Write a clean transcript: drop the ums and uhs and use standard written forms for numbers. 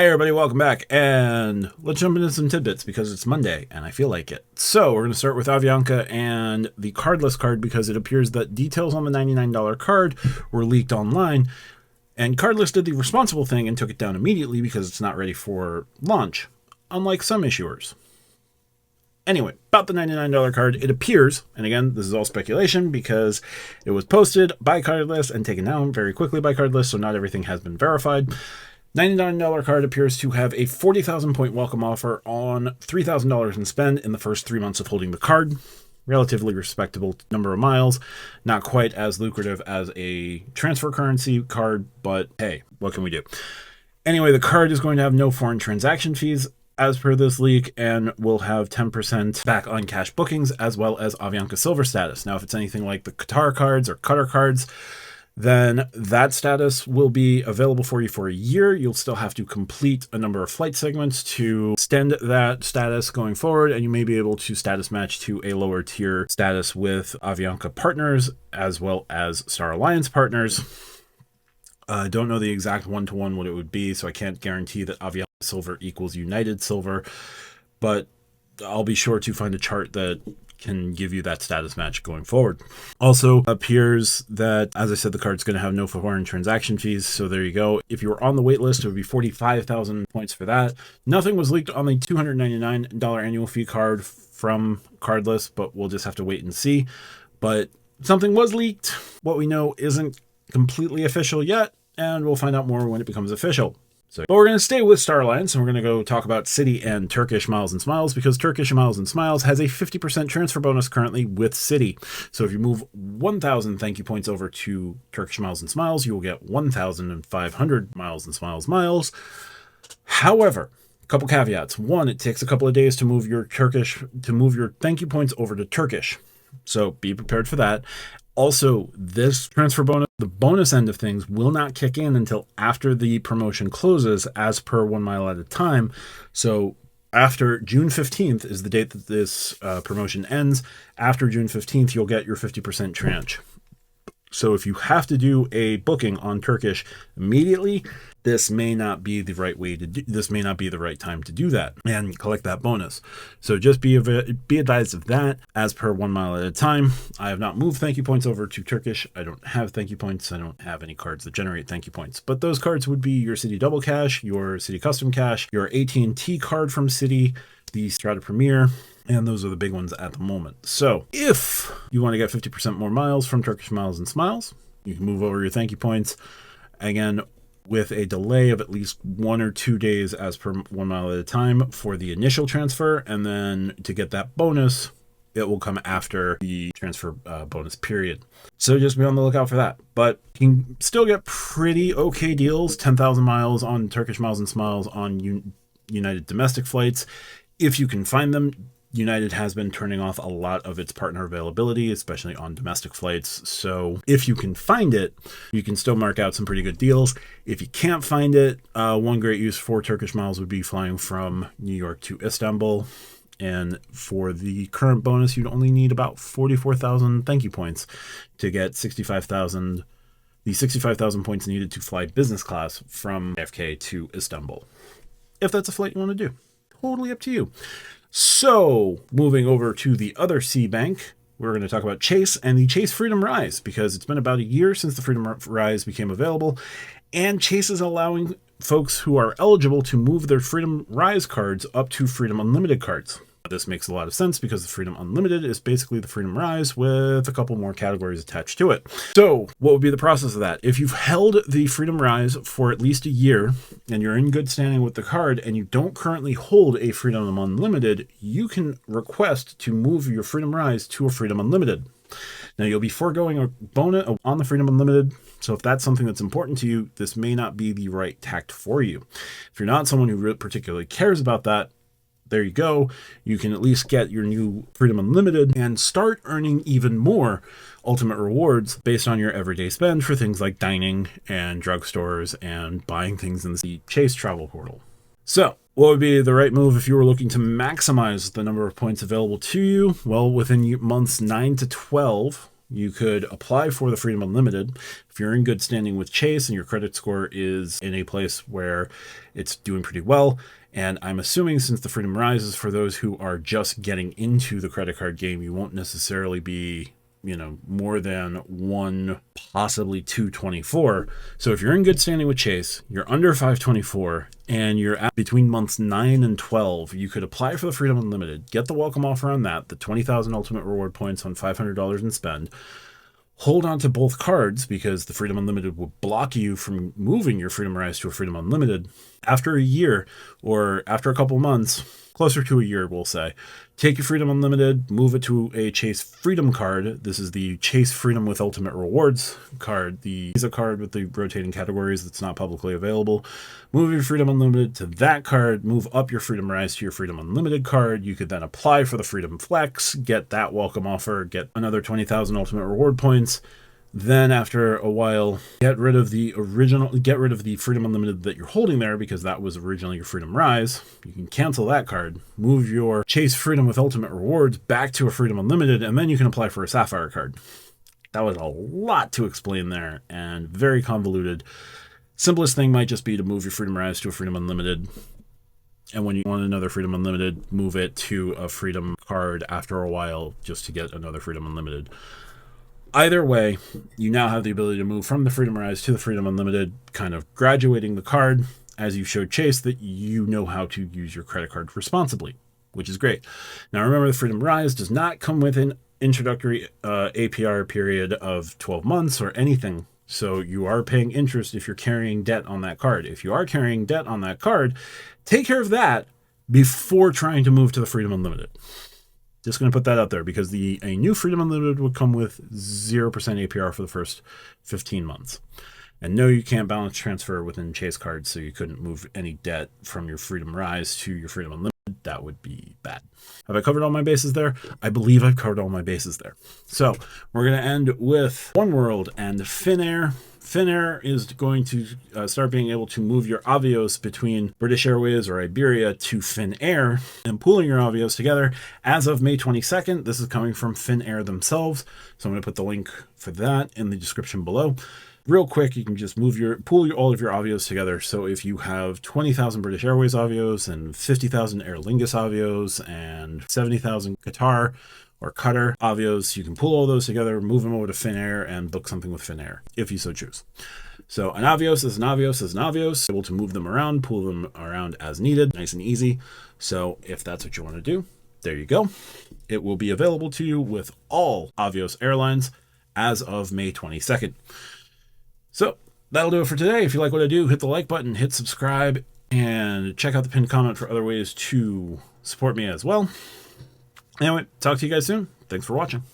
Hey everybody, welcome back, and let's jump into some tidbits because it's Monday and I feel like it. So we're going to start with Avianca and the Cardless card because it appears that details on the $99 card were leaked online, and Cardless did the responsible thing and took it down immediately because it's not ready for launch, unlike some issuers. Anyway, about the $99 card, it appears, and again, this is all speculation because it was posted by Cardless and taken down very quickly by Cardless, so not everything has been verified. $99 card appears to have a 40,000 point welcome offer on $3,000 in spend in the first 3 months of holding the card. Relatively respectable number of miles. Not quite as lucrative as a transfer currency card, but hey, what can we do? Anyway, the card is going to have no foreign transaction fees as per this leak, and will have 10% back on cash bookings as well as Avianca Silver status. Now, if it's anything like the Qatar cards or Qatar cards, then that status will be available for you for a year. You'll still have to complete a number of flight segments to extend that status going forward, and you may be able to status match to a lower tier status with Avianca partners as well as Star Alliance partners. I don't know the exact one-to-one what it would be, so I can't guarantee that Avianca Silver equals United Silver, but I'll be sure to find a chart that can give you that status match going forward. Also appears that, as I said, the card's going to have no foreign transaction fees, so there you go. If you were on the wait list, it would be 45,000 points for that. Nothing was leaked on the $299 annual fee card from Cardless, but we'll just have to wait and see. But something was leaked. What we know isn't completely official yet, and we'll find out more when it becomes official. But we're going to stay with Star Alliance, and we're going to go talk about Citi and Turkish Miles and Smiles, because Turkish Miles and Smiles has a 50% transfer bonus currently with Citi. So if you move 1,000 thank you points over to Turkish Miles and Smiles, you will get 1,500 Miles and Smiles miles. However, a couple caveats. One, it takes a couple of days to move your thank you points over to Turkish. So be prepared for that. Also, this transfer bonus, the bonus end of things, will not kick in until after the promotion closes, as per 1 mile at a time. So after June 15th is the date that this promotion ends. After June 15th, you'll get your 50% tranche. So if you have to do a booking on Turkish immediately, this may not be the right way to do. This may not be the right time to do that and collect that bonus. So just be advised of that, as per 1 mile at a time. I have not moved thank you points over to Turkish. I don't have thank you points. I don't have any cards that generate thank you points. But those cards would be your Citi Double Cash, your Citi Custom Cash, your AT&T card from Citi, the Strata Premier. And those are the big ones at the moment. So if you want to get 50% more miles from Turkish Miles and Smiles, you can move over your thank you points. Again, with a delay of at least 1 or 2 days as per 1 mile at a time for the initial transfer. And then to get that bonus, it will come after the transfer bonus period. So just be on the lookout for that. But you can still get pretty okay deals, 10,000 miles on Turkish Miles and Smiles on United domestic flights, if you can find them. United has been turning off a lot of its partner availability, especially on domestic flights. So if you can find it, you can still mark out some pretty good deals. If you can't find it, one great use for Turkish Miles would be flying from New York to Istanbul. And for the current bonus, you'd only need about 44,000 thank you points to get 65,000, the 65,000 points needed to fly business class from JFK to Istanbul. If that's a flight you want to do, totally up to you. So, moving over to the other C bank, we're going to talk about Chase and the Chase Freedom Rise, because it's been about a year since the Freedom Rise became available, and Chase is allowing folks who are eligible to move their Freedom Rise cards up to Freedom Unlimited cards. This makes a lot of sense because the Freedom Unlimited is basically the Freedom Rise with a couple more categories attached to it. So what would be the process of that? If you've held the Freedom Rise for at least a year and you're in good standing with the card and you don't currently hold a Freedom Unlimited, you can request to move your Freedom Rise to a Freedom Unlimited. Now you'll be foregoing a bonus on the Freedom Unlimited. So if that's something that's important to you, this may not be the right tact for you. If you're not someone who particularly cares about that, there you go. You can at least get your new Freedom Unlimited and start earning even more ultimate rewards based on your everyday spend for things like dining and drugstores and buying things in the Chase travel portal. So what would be the right move if you were looking to maximize the number of points available to you? Well, within months 9 to 12, you could apply for the Freedom Unlimited. If you're in good standing with Chase and your credit score is in a place where it's doing pretty well, and I'm assuming since the Freedom Rise is for those who are just getting into the credit card game, you won't necessarily be, more than 1, possibly 224. So if you're in good standing with Chase, you're under 524, and you're at between months 9 and 12, you could apply for the Freedom Unlimited, get the welcome offer on that, the 20,000 ultimate reward points on $500 in spend, hold on to both cards because the Freedom Unlimited will block you from moving your Freedom Rise to a Freedom Unlimited. After a year or after a couple months, closer to a year, we'll say, take your Freedom Unlimited, move it to a Chase Freedom card. This is the Chase Freedom with Ultimate Rewards card, the Visa card with the rotating categories that's not publicly available. Move your Freedom Unlimited to that card, move up your Freedom Rise to your Freedom Unlimited card. You could then apply for the Freedom Flex, get that welcome offer, get another 20,000 ultimate reward points. Then after a while, get rid of the Freedom Unlimited that you're holding there because that was originally your Freedom Rise. You can cancel that card, move your Chase Freedom with Ultimate Rewards back to a Freedom Unlimited, and then you can apply for a Sapphire card. That was a lot to explain there and very convoluted. Simplest thing might just be to move your Freedom Rise to a Freedom Unlimited. And when you want another Freedom Unlimited, move it to a Freedom card after a while just to get another Freedom Unlimited. Either way, you now have the ability to move from the Freedom Rise to the Freedom Unlimited, kind of graduating the card as you showed Chase that you know how to use your credit card responsibly, which is great. Now remember, the Freedom Rise does not come with an introductory APR period of 12 months or anything. So you are paying interest if you're carrying debt on that card. If you are carrying debt on that card, take care of that before trying to move to the Freedom Unlimited. Just going to put that out there because a new Freedom Unlimited would come with 0% APR for the first 15 months. And no, you can't balance transfer within Chase cards, so you couldn't move any debt from your Freedom Rise to your Freedom Unlimited. That would be bad. Have I covered all my bases there? I believe I've covered all my bases there. So we're going to end with Oneworld and FinnAir. FinnAir is going to start being able to move your Avios between British Airways or Iberia to FinnAir and pooling your Avios together as of May 22nd. This is coming from FinnAir themselves. So I'm going to put the link for that in the description below. Real quick, you can just pool all of your Avios together. So if you have 20,000 British Airways Avios and 50,000 Aer Lingus Avios and 70,000 Qatar or Qatar Avios, you can pull all those together, move them over to FinnAir, and book something with FinnAir, if you so choose. So an Avios is an Avios is an Avios. Able to move them around, pull them around as needed, nice and easy. So if that's what you want to do, there you go. It will be available to you with all Avios airlines as of May 22nd. So that'll do it for today. If you like what I do, hit the like button, hit subscribe, and check out the pinned comment for other ways to support me as well. Anyway, talk to you guys soon. Thanks for watching.